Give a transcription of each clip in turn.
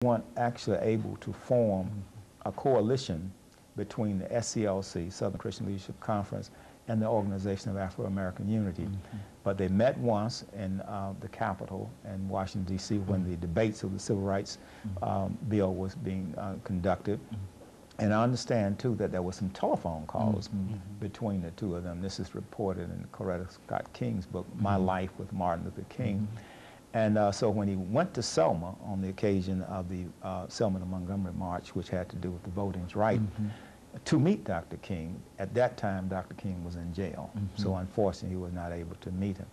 weren't actually able to form a coalition between the SCLC, Southern Christian Leadership Conference, and the Organization of Afro-American Unity. But they met once in the Capitol in Washington, D.C. when the debates of the Civil Rights Bill was being conducted. And I understand, too, that there were some telephone calls between the two of them. This is reported in Coretta Scott King's book, My Life with Martin Luther King. And so when he went to Selma on the occasion of the Selma to Montgomery March, which had to do with the voting rights, to meet Dr. King, at that time Dr. King was in jail. So unfortunately he was not able to meet him.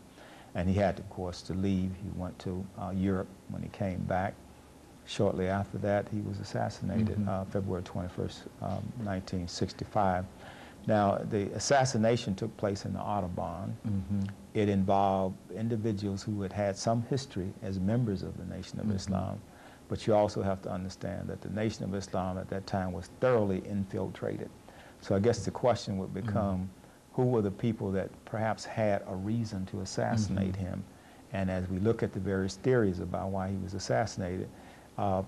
And he had, of course, to leave. He went to Europe. When he came back, shortly after that, he was assassinated, February 21st, 1965. Now, the assassination took place in the Audubon. It involved individuals who had had some history as members of the Nation of Islam. But you also have to understand that the Nation of Islam at that time was thoroughly infiltrated. So I guess the question would become, who were the people that perhaps had a reason to assassinate him? And as we look at the various theories about why he was assassinated,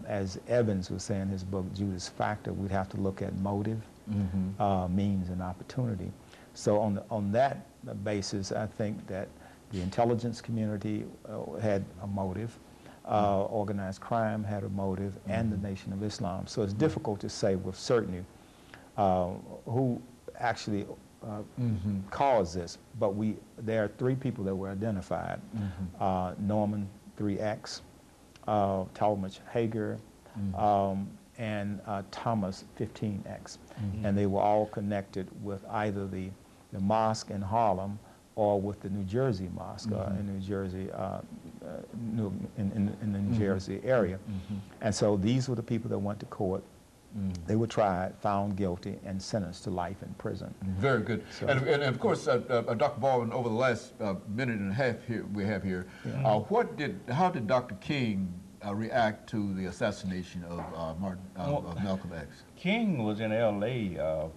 as Evans was saying in his book, Judas Factor, we'd have to look at motive, means, and opportunity. So on that basis, I think that the intelligence community had a motive, organized crime had a motive, and the Nation of Islam. So it's difficult to say with certainty who actually caused this, but there are three people that were identified. Norman 3X, Talmadge Hager, and Thomas 15X. And they were all connected with either the mosque in Harlem or with the New Jersey mosque in New Jersey, in the New Jersey area. And so these were the people that went to court. They were tried, found guilty, and sentenced to life in prison. Very good. So, and of course, Dr. Baldwin, over the last minute and a half we have here, how did Dr. King react to the assassination of Malcolm X? King was in L.A.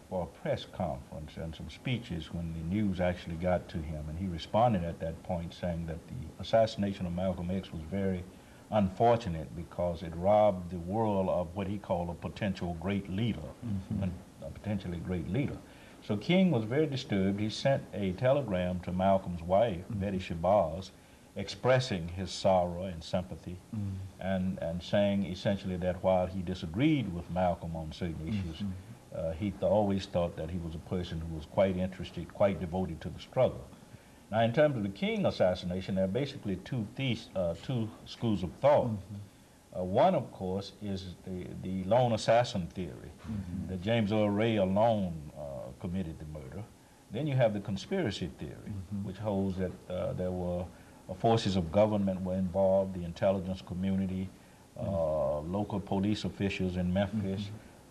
For a press conference and some speeches when the news actually got to him, and he responded at that point saying that the assassination of Malcolm X was very unfortunate because it robbed the world of what he called a potential great leader, a potentially great leader. So King was very disturbed. He sent a telegram to Malcolm's wife, Betty Shabazz, expressing his sorrow and sympathy, and saying essentially that while he disagreed with Malcolm on certain issues, he always thought that he was a person who was quite interested, quite devoted to the struggle. Now, in terms of the King assassination, there are basically two schools of thought. One, of course, is the lone assassin theory, that James Earl Ray alone committed the murder. Then you have the conspiracy theory, which holds that there were forces of government were involved, the intelligence community, local police officials in Memphis,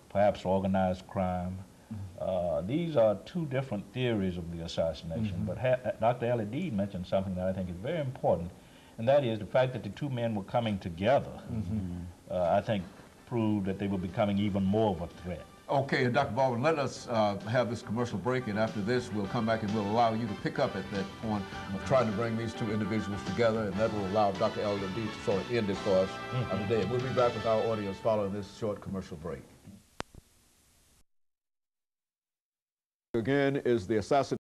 perhaps organized crime. These are two different theories of the assassination, but Dr. AAl-Hadid mentioned something that I think is very important, and that is the fact that the two men were coming together, I think proved that they were becoming even more of a threat. Okay, Dr. Baldwin, let us have this commercial break, and after this we'll come back and we'll allow you to pick up at that point of trying to bring these two individuals together, and that will allow Dr. AAl-Hadid to sort of end it for us today. We'll be back with our audience following this short commercial break. Again is the assassination